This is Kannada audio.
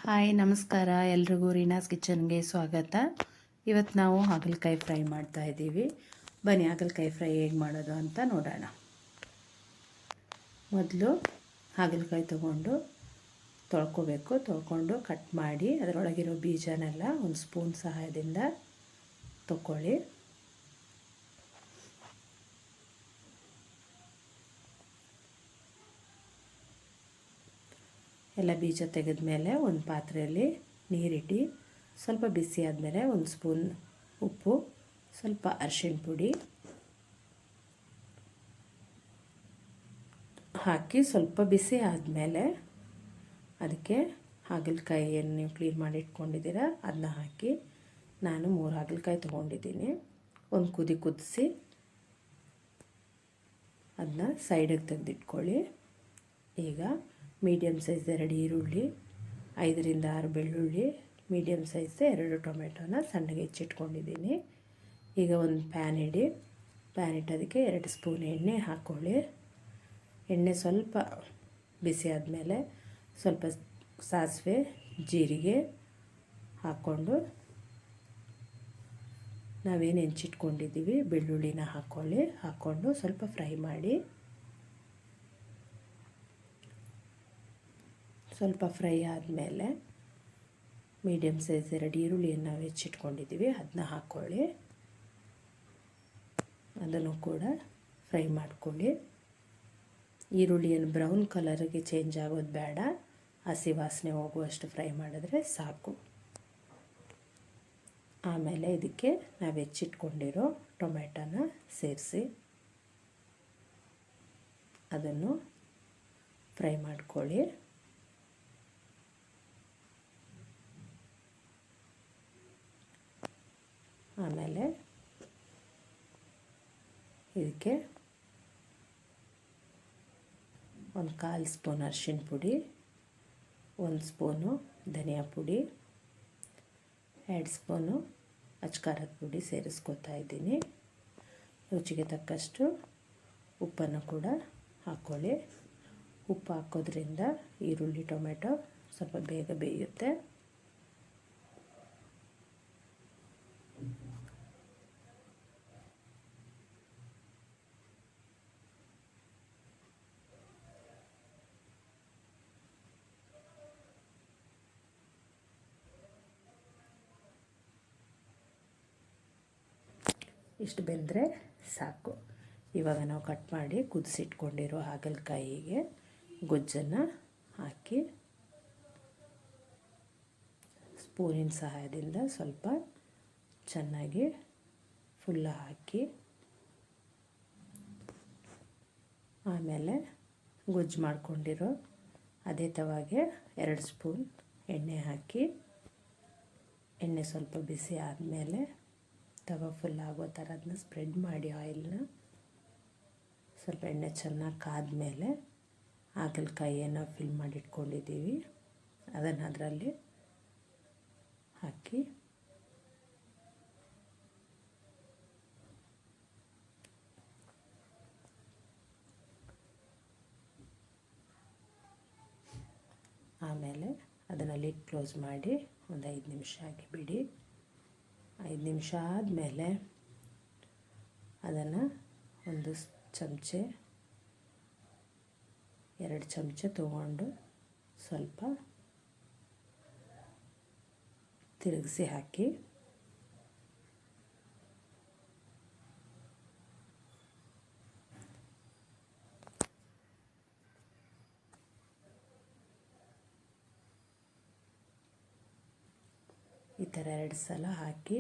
ಹಾಯ್ ನಮಸ್ಕಾರ ಎಲ್ರಿಗೂ ರೀನಾಸ್ ಕಿಚನ್ಗೆ ಸ್ವಾಗತ. ಇವತ್ತು ನಾವು ಹಾಗಲಕಾಯಿ ಫ್ರೈ ಮಾಡ್ತಾ ಇದ್ದೀವಿ. ಬನ್ನಿ ಹಾಗಲಕಾಯಿ ಫ್ರೈ ಹೇಗೆ ಮಾಡೋದು ಅಂತ ನೋಡೋಣ. ಮೊದಲು ಹಾಗಲಕಾಯಿ ತೊಗೊಂಡು ತೊಳ್ಕೊಬೇಕು. ತೊಳ್ಕೊಂಡು ಕಟ್ ಮಾಡಿ ಅದರೊಳಗಿರೋ ಬೀಜನೆಲ್ಲ ಒಂದು ಸ್ಪೂನ್ ಸಹಾಯದಿಂದ ತಗೊಳ್ಳಿ. ಎಲ್ಲ ಬೀಜ ತೆಗೆದ ಮೇಲೆ ಒಂದು ಪಾತ್ರೆಯಲ್ಲಿ ನೀರಿಟ್ಟು ಸ್ವಲ್ಪ ಬಿಸಿ ಆದಮೇಲೆ ಒಂದು ಸ್ಪೂನ್ ಉಪ್ಪು, ಸ್ವಲ್ಪ ಅರಿಶಿಣ ಪುಡಿ ಹಾಕಿ ಸ್ವಲ್ಪ ಬಿಸಿ ಆದಮೇಲೆ ಅದಕ್ಕೆ ಹಾಗಲಕಾಯಿ ಏನು ನೀವು ಕ್ಲೀನ್ ಮಾಡಿ ಇಟ್ಕೊಂಡಿದ್ದೀರ ಅದನ್ನ ಹಾಕಿ, ನಾನು 3 ಹಾಗಲಕಾಯಿ ತೊಗೊಂಡಿದ್ದೀನಿ. ಒಂದು ಕುದಿಸಿ ಅದನ್ನ ಸೈಡಿಗೆ ತೆಗೆದಿಟ್ಕೊಳ್ಳಿ. ಈಗ ಮೀಡಿಯಮ್ ಸೈಜ್ 2 ಈರುಳ್ಳಿ, 5ರಿಂದ 6 ಬೆಳ್ಳುಳ್ಳಿ, ಮೀಡಿಯಮ್ ಸೈಜ್ 2 ಟೊಮೆಟೊನ ಸಣ್ಣಗೆ ಹೆಚ್ಚಿಟ್ಕೊಂಡಿದ್ದೀನಿ. ಈಗ ಒಂದು ಪ್ಯಾನ್ ಇಟ್ಟೋದಕ್ಕೆ 2 ಸ್ಪೂನ್ ಎಣ್ಣೆ ಹಾಕ್ಕೊಳ್ಳಿ. ಎಣ್ಣೆ ಸ್ವಲ್ಪ ಬಿಸಿ ಆದಮೇಲೆ ಸ್ವಲ್ಪ ಸಾಸಿವೆ, ಜೀರಿಗೆ ಹಾಕ್ಕೊಂಡು ನಾವೇನು ಹೆಂಚಿಟ್ಕೊಂಡಿದ್ದೀವಿ ಬೆಳ್ಳುಳ್ಳಿನ ಹಾಕ್ಕೊಂಡು ಸ್ವಲ್ಪ ಫ್ರೈ ಮಾಡಿ. ಸ್ವಲ್ಪ ಫ್ರೈ ಆದಮೇಲೆ ಮೀಡಿಯಮ್ ಸೈಜ್ 2 ಈರುಳ್ಳಿಯನ್ನು ನಾವು ಹೆಚ್ಚಿಟ್ಕೊಂಡಿದ್ದೀವಿ ಅದನ್ನ ಹಾಕ್ಕೊಳ್ಳಿ. ಅದನ್ನು ಕೂಡ ಫ್ರೈ ಮಾಡ್ಕೊಳ್ಳಿ. ಈರುಳ್ಳಿಯನ್ನು ಬ್ರೌನ್ ಕಲರಿಗೆ ಚೇಂಜ್ ಆಗೋದು ಬೇಡ, ಹಸಿ ವಾಸನೆ ಹೋಗುವಷ್ಟು ಫ್ರೈ ಮಾಡಿದ್ರೆ ಸಾಕು. ಆಮೇಲೆ ಇದಕ್ಕೆ ನಾವು ಹೆಚ್ಚಿಟ್ಕೊಂಡಿರೋ ಟೊಮೆಟೊನ ಸೇರಿಸಿ ಅದನ್ನು ಫ್ರೈ ಮಾಡ್ಕೊಳ್ಳಿ. ಆಮೇಲೆ ಇದಕ್ಕೆ ಒಂದು 1/4 ಸ್ಪೂನ್ ಅರಿಶಿಣ ಪುಡಿ, 1 ಸ್ಪೂನು ಧನಿಯಾ ಪುಡಿ, 2 ಸ್ಪೂನು ಅಚ್ಕಾರದ ಪುಡಿ ಸೇರಿಸ್ಕೊತಾ ಇದ್ದೀನಿ. ರುಚಿಗೆ ತಕ್ಕಷ್ಟು ಉಪ್ಪನ್ನು ಕೂಡ ಹಾಕ್ಕೊಳ್ಳಿ. ಉಪ್ಪು ಹಾಕೋದ್ರಿಂದ ಈರುಳ್ಳಿ ಟೊಮೆಟೊ ಸ್ವಲ್ಪ ಬೇಗ ಬೇಯುತ್ತೆ. ಇಷ್ಟು ಬೆಂದರೆ ಸಾಕು. ಇವಾಗ ನಾವು ಕಟ್ ಮಾಡಿ ಕುದಿಸಿಟ್ಕೊಂಡಿರೋ ಹಾಗಲಕಾಯಿಗೆ ಗೊಜ್ಜನ್ನು ಹಾಕಿ ಸ್ಪೂನಿನ ಸಹಾಯದಿಂದ ಸ್ವಲ್ಪ ಚೆನ್ನಾಗಿ ಫುಲ್ಲ ಹಾಕಿ, ಆಮೇಲೆ ಗೊಜ್ಜು ಮಾಡ್ಕೊಂಡಿರೋ ಅದೇ ತವಾಗೆ 2 ಸ್ಪೂನ್ ಎಣ್ಣೆ ಹಾಕಿ, ಎಣ್ಣೆ ಸ್ವಲ್ಪ ಬಿಸಿ ಆದಮೇಲೆ ತವ ಫುಲ್ ಆಗೋ ಥರ ಅದನ್ನ ಸ್ಪ್ರೆಡ್ ಮಾಡಿ ಆಯಿಲ್ನ. ಸ್ವಲ್ಪ ಎಣ್ಣೆ ಚೆನ್ನಾಗಿ ಕಾದ್ಮೇಲೆ ಹಾಗಲಕಾಯಿಯನ್ನು ಫಿಲ್ ಮಾಡಿ ಇಟ್ಕೊಂಡಿದ್ದೀವಿ ಅದನ್ನು ಅದರಲ್ಲಿ ಹಾಕಿ ಆಮೇಲೆ ಅದನ್ನು ಲಿಡ್ ಕ್ಲೋಸ್ ಮಾಡಿ ಒಂದು 5 ನಿಮಿಷ ಹಾಕಿ ಬಿಡಿ. 5 ನಿಮಿಷ ಆದಮೇಲೆ ಅದನ್ನು ಒಂದು ಚಮಚೆ 2 ಚಮಚೆ ತೊಗೊಂಡು ಸ್ವಲ್ಪ ತಿರುಗಿಸಿ ಹಾಕಿ ಈ ಥರ 2 ಸಲ ಹಾಕಿ